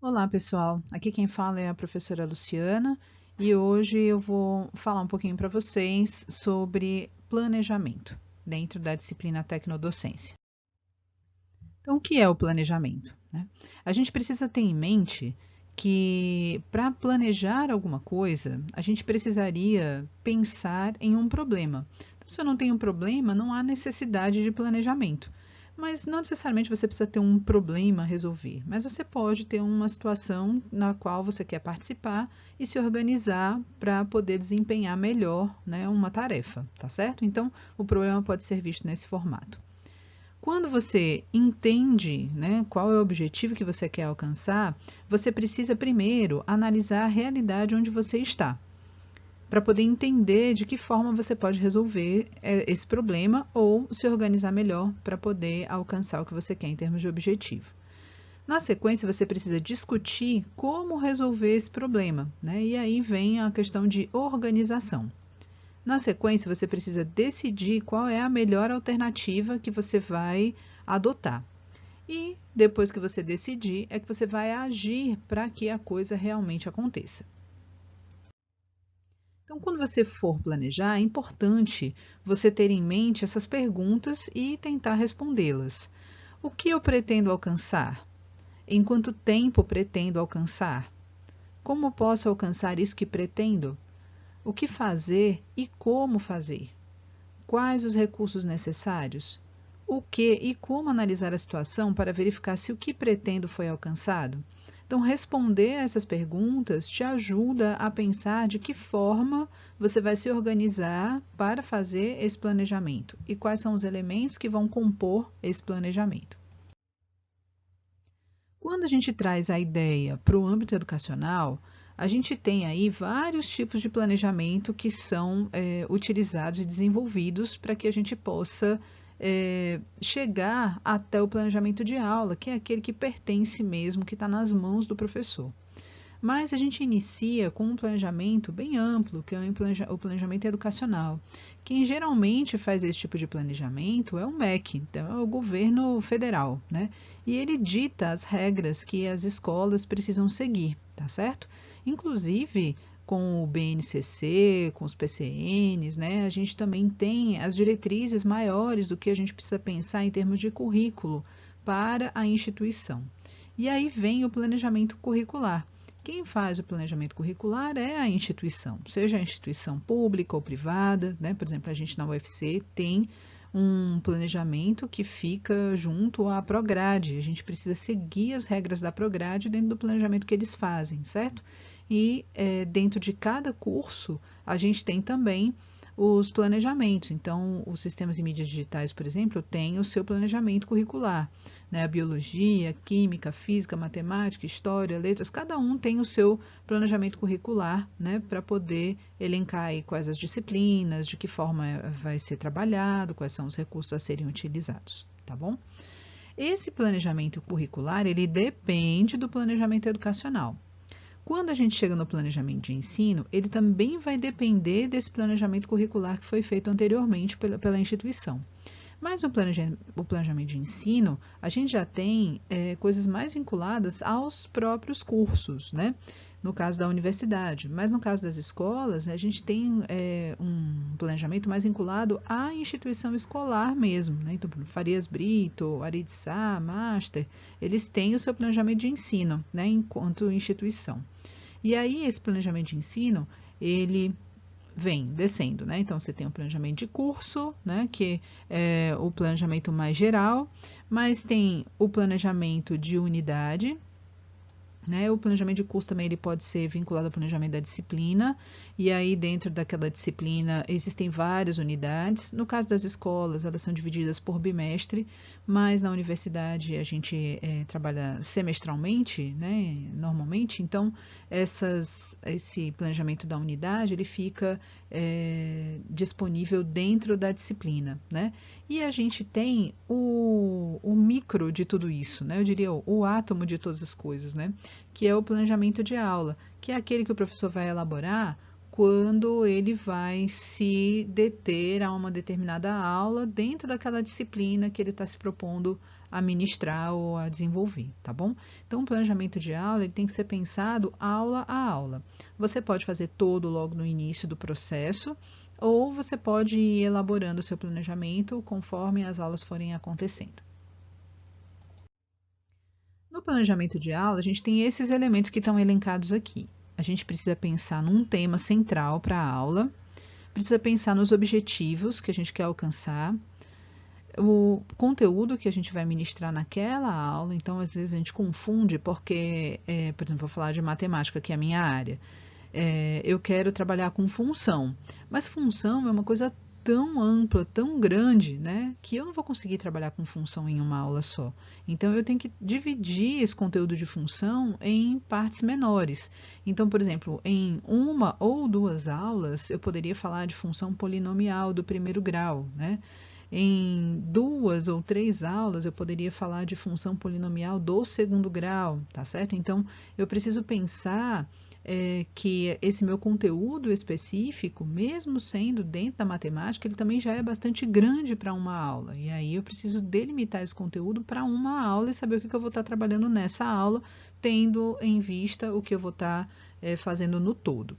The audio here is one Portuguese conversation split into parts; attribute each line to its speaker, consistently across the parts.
Speaker 1: Olá, pessoal. Aqui quem fala é a professora Luciana e hoje eu vou falar um pouquinho para vocês sobre planejamento dentro da disciplina Tecnodocência. Então, o que é o planejamento, né? A gente precisa ter em mente que para planejar alguma coisa, a gente precisaria pensar em um problema. Então, se eu não tenho um problema, não há necessidade de planejamento. Mas não necessariamente você precisa ter um problema a resolver, mas você pode ter uma situação na qual você quer participar e se organizar para poder desempenhar melhor, né, uma tarefa, tá certo? Então, o problema pode ser visto nesse formato. Quando você entende, né, qual é o objetivo que você quer alcançar, você precisa primeiro analisar a realidade onde você está, para poder entender de que forma você pode resolver esse problema ou se organizar melhor para poder alcançar o que você quer em termos de objetivo. Na sequência, você precisa discutir como resolver esse problema, né? E aí vem a questão de organização. Na sequência, você precisa decidir qual é a melhor alternativa que você vai adotar. E depois que você decidir, é que você vai agir para que a coisa realmente aconteça. Então, quando você for planejar, é importante você ter em mente essas perguntas e tentar respondê-las. O que eu pretendo alcançar? Em quanto tempo pretendo alcançar? Como posso alcançar isso que pretendo? O que fazer e como fazer? Quais os recursos necessários? O que e como analisar a situação para verificar se o que pretendo foi alcançado? Então, responder a essas perguntas te ajuda a pensar de que forma você vai se organizar para fazer esse planejamento e quais são os elementos que vão compor esse planejamento. Quando a gente traz a ideia para o âmbito educacional, a gente tem aí vários tipos de planejamento que são utilizados e desenvolvidos para que a gente possa chegar até o planejamento de aula, que é aquele que pertence mesmo, que está nas mãos do professor. Mas a gente inicia com um planejamento bem amplo, que é o planejamento educacional. Quem geralmente faz esse tipo de planejamento é o MEC, então é o governo federal, né? E ele dita as regras que as escolas precisam seguir, tá certo? Inclusive, com o BNCC, com os PCNs, né? A gente também tem as diretrizes maiores do que a gente precisa pensar em termos de currículo para a instituição. E aí vem o planejamento curricular. Quem faz o planejamento curricular é a instituição, seja a instituição pública ou privada, né? Por exemplo, a gente na UFC tem um planejamento que fica junto à Prograde. A gente precisa seguir as regras da Prograde dentro do planejamento que eles fazem, certo? E dentro de cada curso, a gente tem também os planejamentos. Então, os sistemas de mídias digitais, por exemplo, têm o seu planejamento curricular, né? A biologia, química, física, matemática, história, letras, cada um tem o seu planejamento curricular, né? Para poder elencar aí quais as disciplinas, de que forma vai ser trabalhado, quais são os recursos a serem utilizados, tá bom? Esse planejamento curricular, ele depende do planejamento educacional. Quando a gente chega no planejamento de ensino, ele também vai depender desse planejamento curricular que foi feito anteriormente pela instituição. Mas no planejamento de ensino, a gente já tem coisas mais vinculadas aos próprios cursos, né? No caso da universidade. Mas no caso das escolas, a gente tem um planejamento mais vinculado à instituição escolar mesmo, né? Então, Farias Brito, Ari de Sá, Master, eles têm o seu planejamento de ensino, né? Enquanto instituição. E aí, esse planejamento de ensino, ele vem descendo, né? Então, você tem o planejamento de curso, né? Que é o planejamento mais geral, mas tem o planejamento de unidade, né? O planejamento de curso também ele pode ser vinculado ao planejamento da disciplina, e aí dentro daquela disciplina existem várias unidades. No caso das escolas, elas são divididas por bimestre, mas na universidade a gente trabalha semestralmente, né? Normalmente, então esse planejamento da unidade ele fica disponível dentro da disciplina, né? E a gente tem o micro de tudo isso, né? Eu diria o átomo de todas as coisas, né? Que é o planejamento de aula, que é aquele que o professor vai elaborar quando ele vai se deter a uma determinada aula dentro daquela disciplina que ele está se propondo a ministrar ou a desenvolver, tá bom? Então, o planejamento de aula ele tem que ser pensado aula a aula. Você pode fazer todo logo no início do processo, ou você pode ir elaborando o seu planejamento conforme as aulas forem acontecendo. No planejamento de aula, a gente tem esses elementos que estão elencados aqui. A gente precisa pensar num tema central para a aula, precisa pensar nos objetivos que a gente quer alcançar, o conteúdo que a gente vai ministrar naquela aula. Então, às vezes a gente confunde porque, por exemplo, vou falar de matemática, que é a minha área. Eu quero trabalhar com função, mas função é uma coisa tão ampla, tão grande, né, que eu não vou conseguir trabalhar com função em uma aula só. Então, eu tenho que dividir esse conteúdo de função em partes menores. Então, por exemplo, em uma ou duas aulas, eu poderia falar de função polinomial do primeiro grau, né? Em duas ou três aulas, eu poderia falar de função polinomial do segundo grau, tá certo? Então, eu preciso pensar que esse meu conteúdo específico, mesmo sendo dentro da matemática, ele também já é bastante grande para uma aula. E aí eu preciso delimitar esse conteúdo para uma aula e saber o que eu vou estar trabalhando nessa aula, tendo em vista o que eu vou estar fazendo no todo.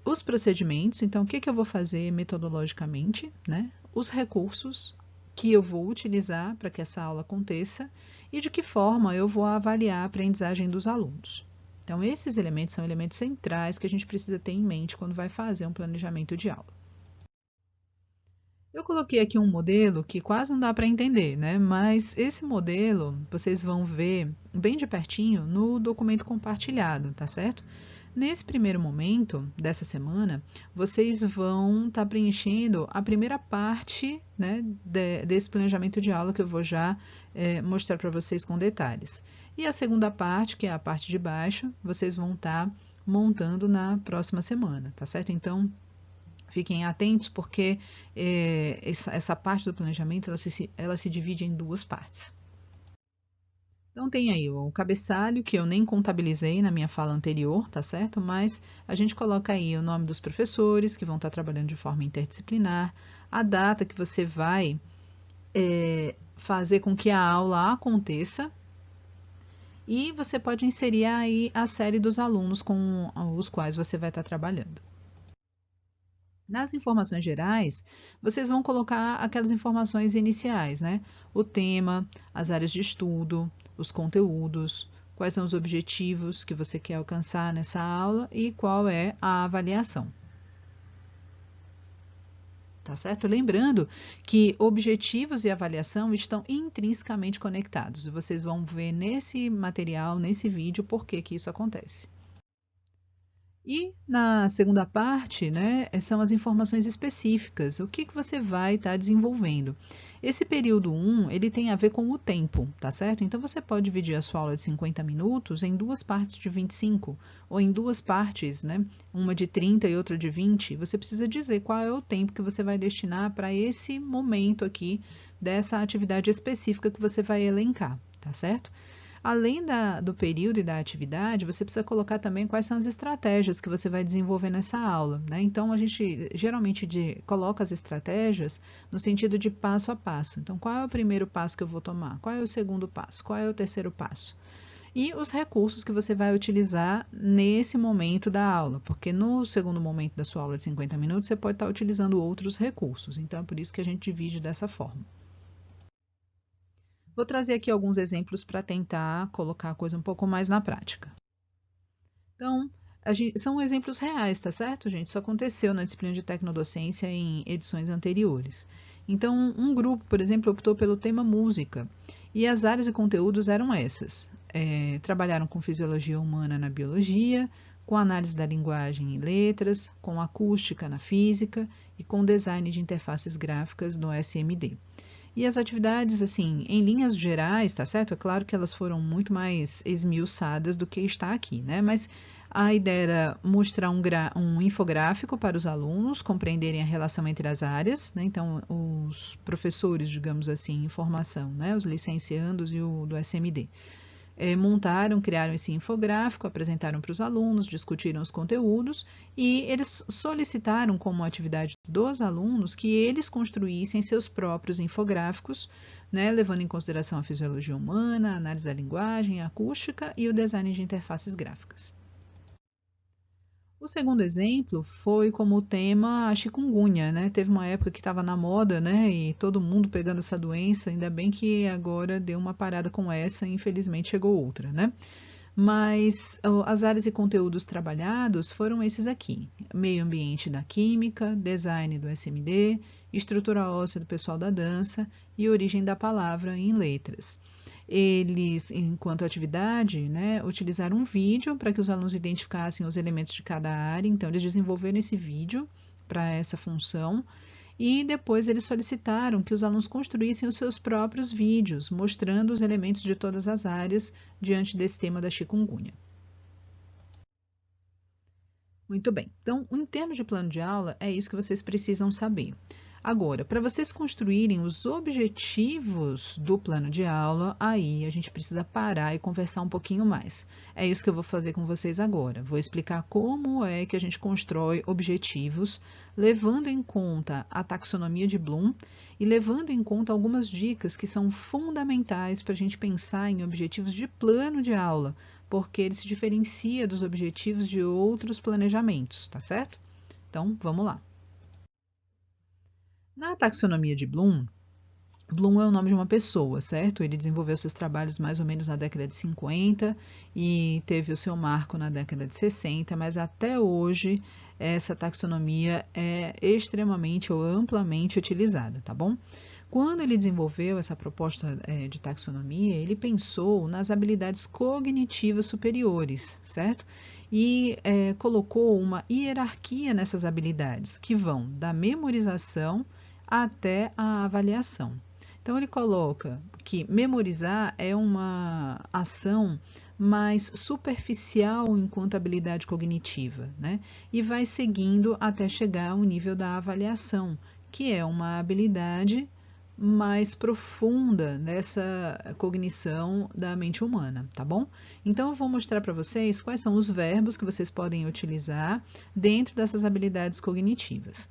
Speaker 1: Os procedimentos, então, o que eu vou fazer metodologicamente, né? Os recursos que eu vou utilizar para que essa aula aconteça e de que forma eu vou avaliar a aprendizagem dos alunos. Então, esses elementos são elementos centrais que a gente precisa ter em mente quando vai fazer um planejamento de aula. Eu coloquei aqui um modelo que quase não dá para entender, né? Mas esse modelo vocês vão ver bem de pertinho no documento compartilhado, tá certo? Nesse primeiro momento dessa semana, vocês vão estar preenchendo a primeira parte, né, desse planejamento de aula que eu vou já mostrar para vocês com detalhes. E a segunda parte, que é a parte de baixo, vocês vão estar montando na próxima semana, tá certo? Então, fiquem atentos porque essa parte do planejamento ela se divide em duas partes. Então, tem aí o cabeçalho, que eu nem contabilizei na minha fala anterior, tá certo? Mas a gente coloca aí o nome dos professores, que vão estar trabalhando de forma interdisciplinar, a data que você vai fazer com que a aula aconteça, e você pode inserir aí a série dos alunos com os quais você vai estar trabalhando. Nas informações gerais, vocês vão colocar aquelas informações iniciais, né? O tema, as áreas de estudo, os conteúdos, quais são os objetivos que você quer alcançar nessa aula e qual é a avaliação. Tá certo? Lembrando que objetivos e avaliação estão intrinsecamente conectados. Vocês vão ver nesse material, nesse vídeo, por que isso acontece. E na segunda parte, né, são as informações específicas, o que você vai estar desenvolvendo. Esse período 1, ele tem a ver com o tempo, tá certo? Então, você pode dividir a sua aula de 50 minutos em duas partes de 25, ou em duas partes, né, uma de 30 e outra de 20. Você precisa dizer qual é o tempo que você vai destinar para esse momento aqui, dessa atividade específica que você vai elencar, tá certo? Além do período e da atividade, você precisa colocar também quais são as estratégias que você vai desenvolver nessa aula, né? Então, a gente geralmente coloca as estratégias no sentido de passo a passo. Então, qual é o primeiro passo que eu vou tomar? Qual é o segundo passo? Qual é o terceiro passo? E os recursos que você vai utilizar nesse momento da aula, porque no segundo momento da sua aula de 50 minutos, você pode estar utilizando outros recursos. Então, é por isso que a gente divide dessa forma. Vou trazer aqui alguns exemplos para tentar colocar a coisa um pouco mais na prática. Então, são exemplos reais, tá certo, gente? Isso aconteceu na disciplina de tecnodocência em edições anteriores. Então, um grupo, por exemplo, optou pelo tema música, e as áreas e conteúdos eram essas. Trabalharam com fisiologia humana na biologia, com análise da linguagem em letras, com acústica na física e com design de interfaces gráficas no SMD. E as atividades, assim, em linhas gerais, tá certo? É claro que elas foram muito mais esmiuçadas do que está aqui, né? Mas a ideia era mostrar um infográfico para os alunos compreenderem a relação entre as áreas, né? Então, os professores, digamos assim, em formação, né? Os licenciandos e o do SMD. criaram esse infográfico, apresentaram para os alunos, discutiram os conteúdos e eles solicitaram como atividade dos alunos que eles construíssem seus próprios infográficos, né, levando em consideração a fisiologia humana, a análise da linguagem, a acústica e o design de interfaces gráficas. O segundo exemplo foi como tema a chikungunya, né? Teve uma época que estava na moda, né? E todo mundo pegando essa doença, ainda bem que agora deu uma parada com essa e infelizmente chegou outra, né? Mas as áreas e conteúdos trabalhados foram esses aqui: meio ambiente da química, design do SMD, estrutura óssea do pessoal da dança e origem da palavra em letras. Eles, enquanto atividade, né, utilizaram um vídeo para que os alunos identificassem os elementos de cada área. Então, eles desenvolveram esse vídeo para essa função e depois eles solicitaram que os alunos construíssem os seus próprios vídeos, mostrando os elementos de todas as áreas diante desse tema da chikungunya. Muito bem, então, em termos de plano de aula, é isso que vocês precisam saber. Agora, para vocês construírem os objetivos do plano de aula, aí a gente precisa parar e conversar um pouquinho mais. É isso que eu vou fazer com vocês agora. Vou explicar como é que a gente constrói objetivos, levando em conta a taxonomia de Bloom e levando em conta algumas dicas que são fundamentais para a gente pensar em objetivos de plano de aula, porque ele se diferencia dos objetivos de outros planejamentos, tá certo? Então, vamos lá. Na taxonomia de Bloom, Bloom é o nome de uma pessoa, certo? Ele desenvolveu seus trabalhos mais ou menos na década de 50 e teve o seu marco na década de 60, mas até hoje essa taxonomia é extremamente ou amplamente utilizada, tá bom? Quando ele desenvolveu essa proposta de taxonomia, ele pensou nas habilidades cognitivas superiores, certo? E colocou uma hierarquia nessas habilidades, que vão da memorização até a avaliação. Então, ele coloca que memorizar é uma ação mais superficial enquanto habilidade cognitiva, né? E vai seguindo até chegar ao nível da avaliação, que é uma habilidade mais profunda nessa cognição da mente humana, tá bom? Então, eu vou mostrar para vocês quais são os verbos que vocês podem utilizar dentro dessas habilidades cognitivas.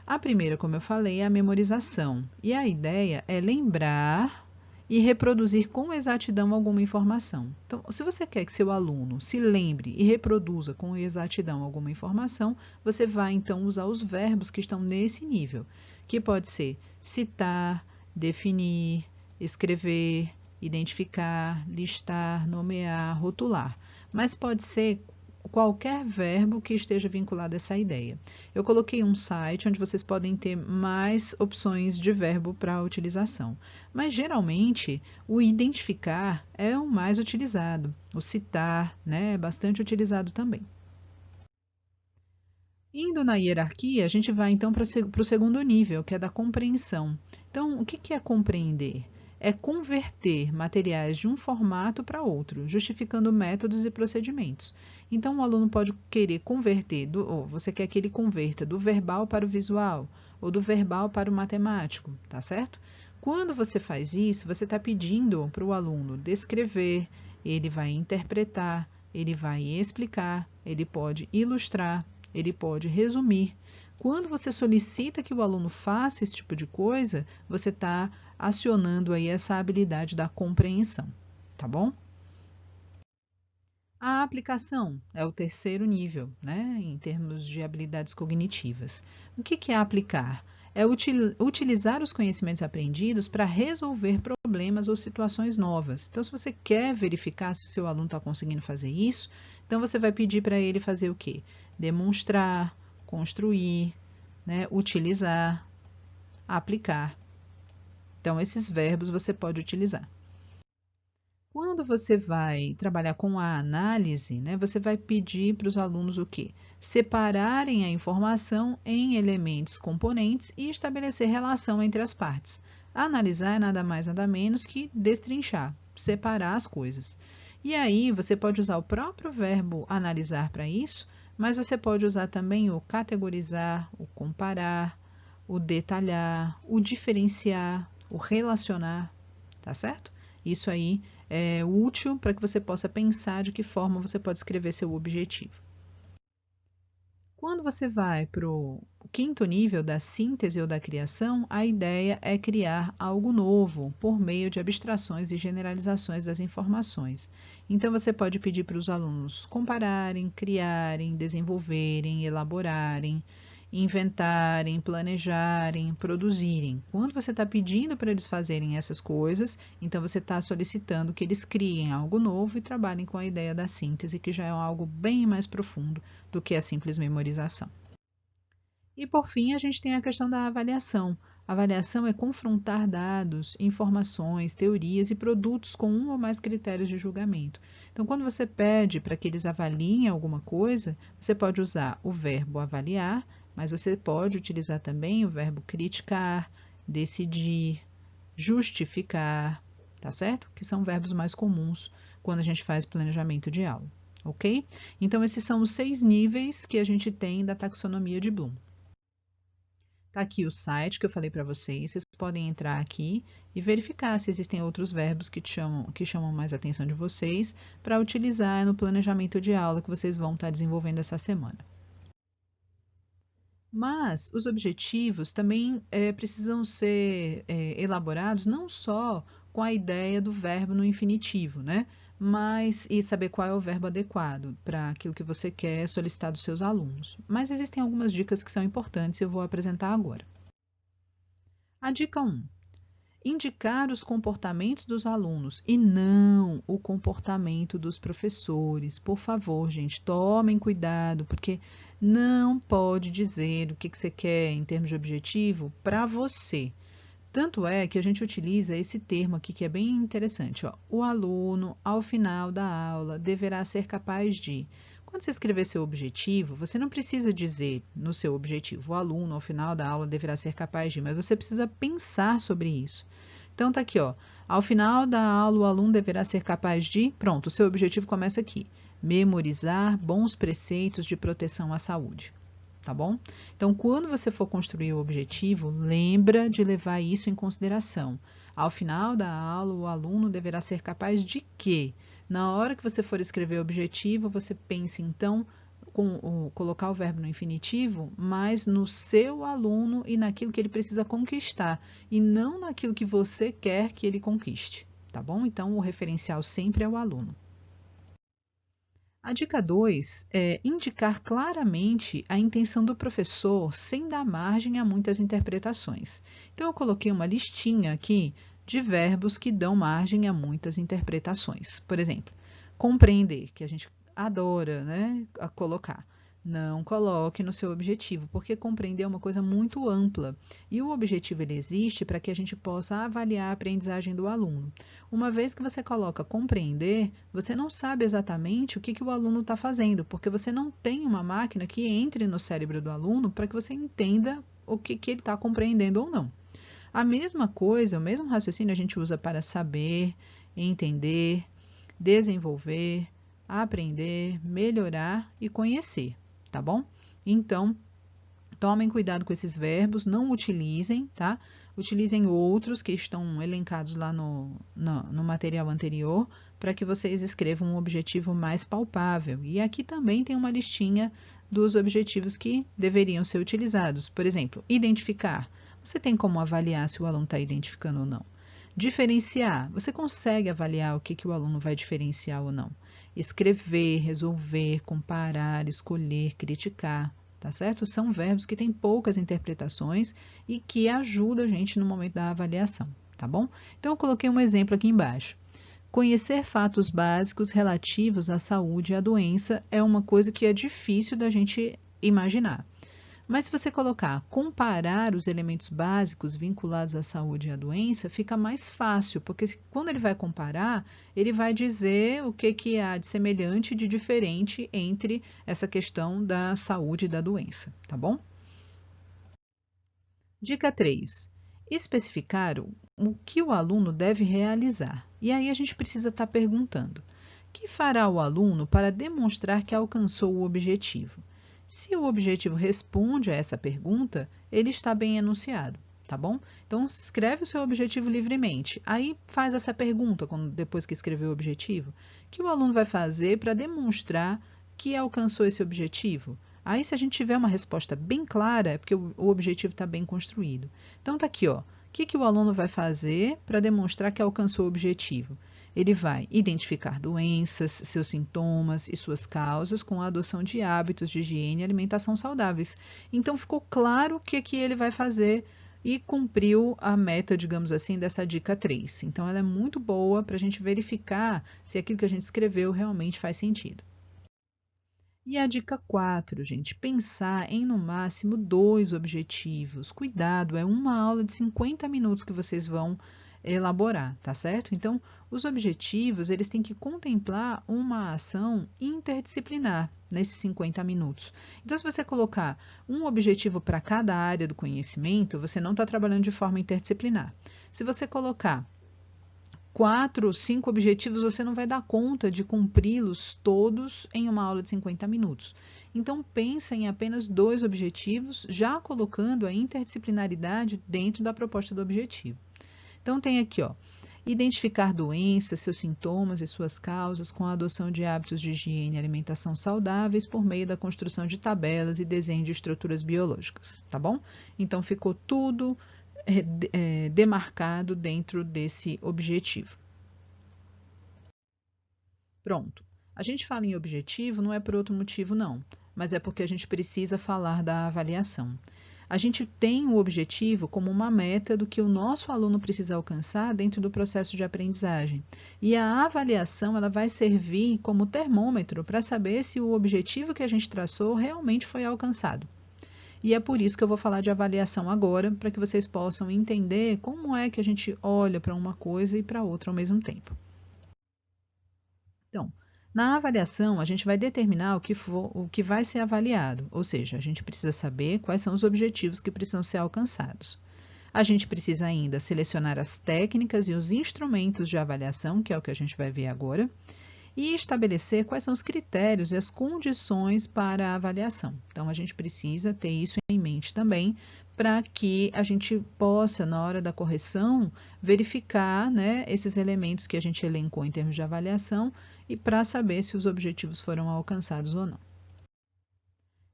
Speaker 1: A primeira, como eu falei, é a memorização. E a ideia é lembrar e reproduzir com exatidão alguma informação. Então, se você quer que seu aluno se lembre e reproduza com exatidão alguma informação, você vai então usar os verbos que estão nesse nível, que pode ser citar, definir, escrever, identificar, listar, nomear, rotular. Mas pode ser qualquer verbo que esteja vinculado a essa ideia. Eu coloquei um site onde vocês podem ter mais opções de verbo para utilização, mas geralmente o identificar é o mais utilizado, o citar, né, é bastante utilizado também. Indo na hierarquia, a gente vai então para o segundo nível, que é da compreensão. Então, o que é compreender? É converter materiais de um formato para outro, justificando métodos e procedimentos. Então, o aluno pode querer converter, ou você quer que ele converta do verbal para o visual, ou do verbal para o matemático, tá certo? Quando você faz isso, você está pedindo para o aluno descrever, ele vai interpretar, ele vai explicar, ele pode ilustrar, ele pode resumir. Quando você solicita que o aluno faça esse tipo de coisa, você está acionando aí essa habilidade da compreensão, tá bom? A aplicação é o terceiro nível, né, em termos de habilidades cognitivas. O que é aplicar? É utilizar os conhecimentos aprendidos para resolver problemas ou situações novas. Então, se você quer verificar se o seu aluno está conseguindo fazer isso, então você vai pedir para ele fazer o quê? Demonstrar, construir, né, utilizar, aplicar. Então, esses verbos você pode utilizar. Quando você vai trabalhar com a análise, né, você vai pedir para os alunos o quê? Separarem a informação em elementos componentes e estabelecer relação entre as partes. Analisar é nada mais nada menos que destrinchar, separar as coisas. E aí você pode usar o próprio verbo analisar para isso, mas você pode usar também o categorizar, o comparar, o detalhar, o diferenciar, o relacionar, tá certo? Isso aí útil para que você possa pensar de que forma você pode escrever seu objetivo. Quando você vai para o quinto nível da síntese ou da criação, a ideia é criar algo novo por meio de abstrações e generalizações das informações. Então, você pode pedir para os alunos compararem, criarem, desenvolverem, elaborarem, inventarem, planejarem, produzirem. Quando você está pedindo para eles fazerem essas coisas, então você está solicitando que eles criem algo novo e trabalhem com a ideia da síntese, que já é algo bem mais profundo do que a simples memorização. E por fim, a gente tem a questão da avaliação. A avaliação é confrontar dados, informações, teorias e produtos com um ou mais critérios de julgamento. Então, quando você pede para que eles avaliem alguma coisa, você pode usar o verbo avaliar, mas você pode utilizar também o verbo criticar, decidir, justificar, tá certo? Que são verbos mais comuns quando a gente faz planejamento de aula, ok? Então, esses são os 6 níveis que a gente tem da taxonomia de Bloom. Tá aqui o site que eu falei para vocês, vocês podem entrar aqui e verificar se existem outros verbos que chamam mais a atenção de vocês para utilizar no planejamento de aula que vocês vão estar desenvolvendo essa semana. Mas os objetivos também precisam ser elaborados não só com a ideia do verbo no infinitivo, né? E saber qual é o verbo adequado para aquilo que você quer solicitar dos seus alunos. Mas existem algumas dicas que são importantes e eu vou apresentar agora. A dica 1. Indicar os comportamentos dos alunos e não o comportamento dos professores. Por favor, gente, tomem cuidado, porque não pode dizer o que você quer em termos de objetivo para você. Tanto é que a gente utiliza esse termo aqui que é bem interessante. Ó. O aluno, ao final da aula, deverá ser capaz de... Quando você escrever seu objetivo, você não precisa dizer no seu objetivo, o aluno, ao final da aula, deverá ser capaz de, mas você precisa pensar sobre isso. Então, tá aqui, ó. Ao final da aula, o aluno deverá ser capaz de... Pronto, o seu objetivo começa aqui. Memorizar bons preceitos de proteção à saúde. Tá bom? Então, quando você for construir o objetivo, lembra de levar isso em consideração. Ao final da aula, o aluno deverá ser capaz de quê? Na hora que você for escrever o objetivo, você pense, então, colocar o verbo no infinitivo, mas no seu aluno e naquilo que ele precisa conquistar, e não naquilo que você quer que ele conquiste, tá bom? Então, o referencial sempre é o aluno. A dica 2 é indicar claramente a intenção do professor sem dar margem a muitas interpretações. Então, eu coloquei uma listinha aqui de verbos que dão margem a muitas interpretações. Por exemplo, compreender, que a gente adora, né, a colocar. Não coloque no seu objetivo, porque compreender é uma coisa muito ampla. E o objetivo ele existe para que a gente possa avaliar a aprendizagem do aluno. Uma vez que você coloca compreender, você não sabe exatamente o que o aluno está fazendo, porque você não tem uma máquina que entre no cérebro do aluno para que você entenda o que ele está compreendendo ou não. A mesma coisa, o mesmo raciocínio a gente usa para saber, entender, desenvolver, aprender, melhorar e conhecer, tá bom? Então, tomem cuidado com esses verbos, não utilizem, tá? Utilizem outros que estão elencados lá no material anterior, para que vocês escrevam um objetivo mais palpável. E aqui também tem uma listinha dos objetivos que deveriam ser utilizados. Por exemplo, identificar. Você tem como avaliar se o aluno está identificando ou não. Diferenciar. Você consegue avaliar o que o aluno vai diferenciar ou não. Escrever, resolver, comparar, escolher, criticar. Tá certo? São verbos que têm poucas interpretações e que ajudam a gente no momento da avaliação, tá bom? Então, eu coloquei um exemplo aqui embaixo. Conhecer fatos básicos relativos à saúde e à doença é uma coisa que é difícil da gente imaginar. Mas se você colocar comparar os elementos básicos vinculados à saúde e à doença, fica mais fácil, porque quando ele vai comparar, ele vai dizer o que há de semelhante e de diferente entre essa questão da saúde e da doença, tá bom? Dica 3. Especificar o que o aluno deve realizar. E aí a gente precisa estar perguntando: o que fará o aluno para demonstrar que alcançou o objetivo? Se o objetivo responde a essa pergunta, ele está bem enunciado. tá bom? Então, escreve o seu objetivo livremente. Aí, faz essa pergunta, depois que escreveu o objetivo, que o aluno vai fazer para demonstrar que alcançou esse objetivo? Aí, se a gente tiver uma resposta bem clara, é porque o objetivo está bem construído. Então, tá aqui, ó. O que o aluno vai fazer para demonstrar que alcançou o objetivo? Ele vai identificar doenças, seus sintomas e suas causas com a adoção de hábitos de higiene e alimentação saudáveis. Então, ficou claro o que ele vai fazer e cumpriu a meta, digamos assim, dessa dica 3. Então, ela é muito boa para a gente verificar se aquilo que a gente escreveu realmente faz sentido. E a dica 4, gente, pensar em no máximo 2 objetivos. Cuidado, é uma aula de 50 minutos que vocês vão elaborar, tá certo? Então, os objetivos, eles têm que contemplar uma ação interdisciplinar nesses 50 minutos. Então, se você colocar um objetivo para cada área do conhecimento, você não está trabalhando de forma interdisciplinar. Se você colocar 4, 5 objetivos, você não vai dar conta de cumpri-los todos em uma aula de 50 minutos. Então, pensa em apenas 2 objetivos, já colocando a interdisciplinaridade dentro da proposta do objetivo. Então, tem aqui, ó, identificar doenças, seus sintomas e suas causas com a adoção de hábitos de higiene e alimentação saudáveis por meio da construção de tabelas e desenho de estruturas biológicas, tá bom? Então, ficou tudo demarcado dentro desse objetivo. Pronto. A gente fala em objetivo não é por outro motivo, não, mas é porque a gente precisa falar da avaliação. A gente tem o objetivo como uma meta do que o nosso aluno precisa alcançar dentro do processo de aprendizagem. E a avaliação ela vai servir como termômetro para saber se o objetivo que a gente traçou realmente foi alcançado. E é por isso que eu vou falar de avaliação agora, para que vocês possam entender como é que a gente olha para uma coisa e para outra ao mesmo tempo. Então, na avaliação, a gente vai determinar o que vai ser avaliado, ou seja, a gente precisa saber quais são os objetivos que precisam ser alcançados. A gente precisa ainda selecionar as técnicas e os instrumentos de avaliação, que é o que a gente vai ver agora, e estabelecer quais são os critérios e as condições para a avaliação. Então, a gente precisa ter isso em mente também, para que a gente possa, na hora da correção, verificar, né, esses elementos que a gente elencou em termos de avaliação e para saber se os objetivos foram alcançados ou não.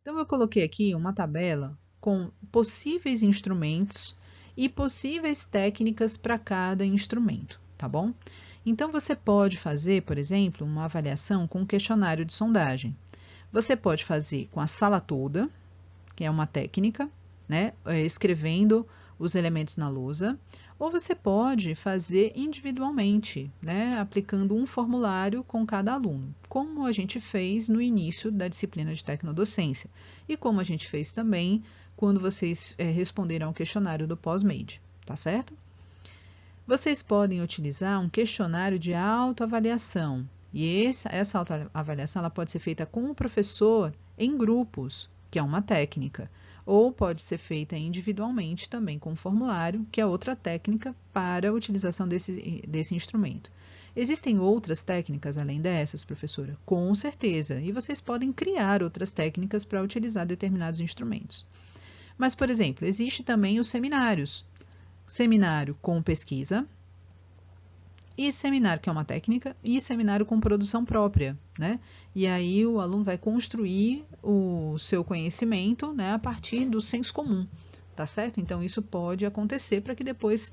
Speaker 1: Então, eu coloquei aqui uma tabela com possíveis instrumentos e possíveis técnicas para cada instrumento, tá bom? Então, você pode fazer, por exemplo, uma avaliação com um questionário de sondagem. Você pode fazer com a sala toda, que é uma técnica, né, escrevendo os elementos na lousa, ou você pode fazer individualmente, né, aplicando um formulário com cada aluno, como a gente fez no início da disciplina de tecnodocência, e como a gente fez também quando vocês responderam ao questionário do pós-made, tá certo? Vocês podem utilizar um questionário de autoavaliação, e essa autoavaliação ela pode ser feita com o professor em grupos, que é uma técnica, ou pode ser feita individualmente também com formulário, que é outra técnica para a utilização desse instrumento. Existem outras técnicas além dessas, professora? Com certeza, e vocês podem criar outras técnicas para utilizar determinados instrumentos. Mas, por exemplo, existe também os seminários. Seminário com pesquisa, e seminário, que é uma técnica, e seminário com produção própria, né? E aí o aluno vai construir o seu conhecimento, né, a partir do senso comum, tá certo? Então, isso pode acontecer para que depois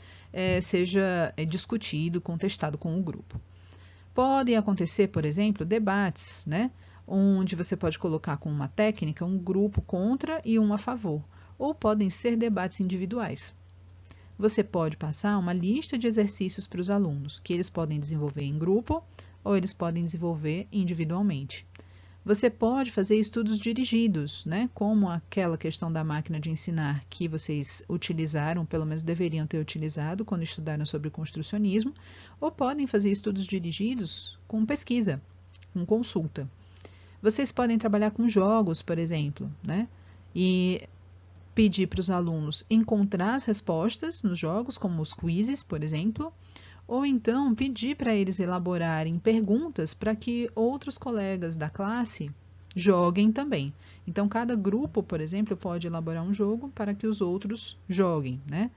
Speaker 1: seja discutido, contestado com o grupo. Podem acontecer, por exemplo, debates, né? Onde você pode colocar com uma técnica um grupo contra e um a favor, ou podem ser debates individuais. Você pode passar uma lista de exercícios para os alunos, que eles podem desenvolver em grupo ou eles podem desenvolver individualmente. Você pode fazer estudos dirigidos, né? Como aquela questão da máquina de ensinar que vocês utilizaram, pelo menos deveriam ter utilizado quando estudaram sobre construcionismo, ou podem fazer estudos dirigidos com pesquisa, com consulta. Vocês podem trabalhar com jogos, por exemplo, né? E pedir para os alunos encontrar as respostas nos jogos, como os quizzes, por exemplo, ou então pedir para eles elaborarem perguntas para que outros colegas da classe joguem também. Então, cada grupo, por exemplo, pode elaborar um jogo para que os outros joguem, né?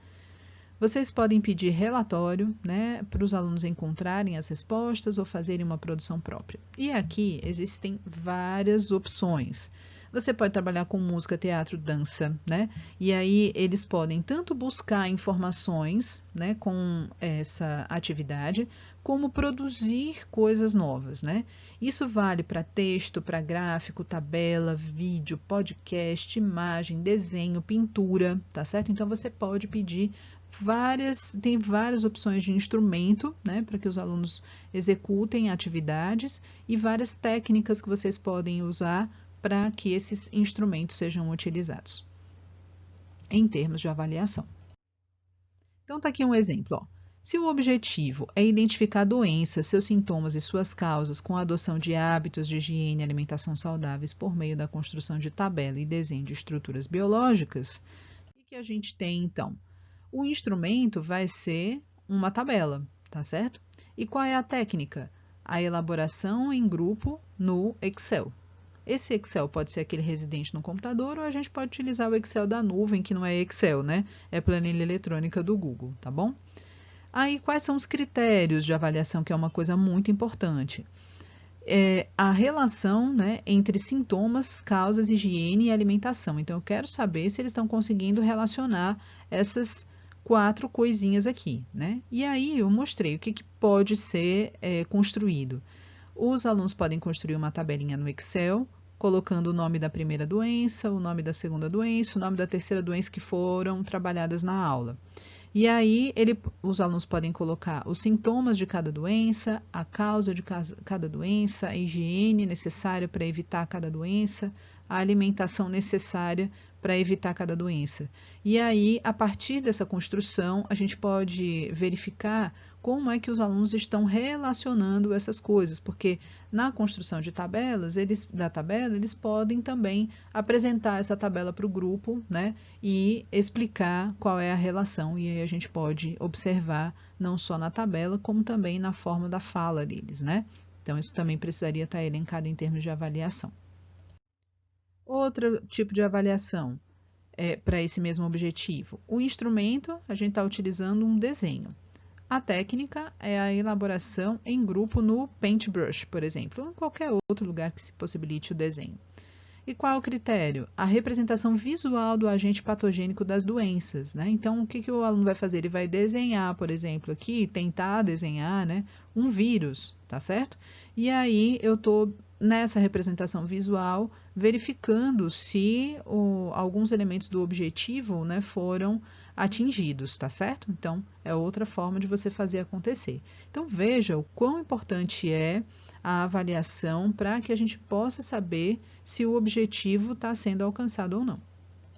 Speaker 1: Vocês podem pedir relatório, né, para os alunos encontrarem as respostas ou fazerem uma produção própria. E aqui existem várias opções. Você pode trabalhar com música, teatro, dança, né? E aí eles podem tanto buscar informações, né, com essa atividade, como produzir coisas novas, né? Isso vale para texto, para gráfico, tabela, vídeo, podcast, imagem, desenho, pintura, tá certo? Então você pode pedir tem várias opções de instrumento, né, para que os alunos executem atividades e várias técnicas que vocês podem usar para que esses instrumentos sejam utilizados em termos de avaliação. Então, está aqui um exemplo. Ó. Se o objetivo é identificar doenças, seus sintomas e suas causas com a adoção de hábitos de higiene e alimentação saudáveis por meio da construção de tabela e desenho de estruturas biológicas, o que a gente tem, então? O instrumento vai ser uma tabela, tá certo? E qual é a técnica? A elaboração em grupo no Excel. Esse Excel pode ser aquele residente no computador ou a gente pode utilizar o Excel da nuvem, que não é Excel, né? É planilha eletrônica do Google, tá bom? Aí, quais são os critérios de avaliação, que é uma coisa muito importante? A relação, né, entre sintomas, causas, higiene e alimentação. Então, eu quero saber se eles estão conseguindo relacionar essas 4 coisinhas aqui, né? E aí, eu mostrei o que pode ser construído. Os alunos podem construir uma tabelinha no Excel, colocando o nome da primeira doença, o nome da segunda doença, o nome da terceira doença que foram trabalhadas na aula. E aí, os alunos podem colocar os sintomas de cada doença, a causa de cada doença, a higiene necessária para evitar cada doença, a alimentação necessária para evitar cada doença. E aí, a partir dessa construção, a gente pode verificar como é que os alunos estão relacionando essas coisas, porque na construção de tabelas, eles podem também apresentar essa tabela para o grupo, né, e explicar qual é a relação, e aí a gente pode observar não só na tabela, como também na forma da fala deles, né? Então, isso também precisaria estar elencado em termos de avaliação. Outro tipo de avaliação para esse mesmo objetivo. O instrumento, a gente está utilizando um desenho. A técnica é a elaboração em grupo no Paintbrush, por exemplo, ou em qualquer outro lugar que se possibilite o desenho. E qual é o critério? A representação visual do agente patogênico das doenças, né? Então, o que o aluno vai fazer? Ele vai desenhar, por exemplo, aqui, tentar desenhar, né, um vírus, tá certo? E aí, eu estou nessa representação visual verificando se alguns elementos do objetivo, né, foram atingidos, tá certo? Então, é outra forma de você fazer acontecer. Então, veja o quão importante é a avaliação para que a gente possa saber se o objetivo está sendo alcançado ou não.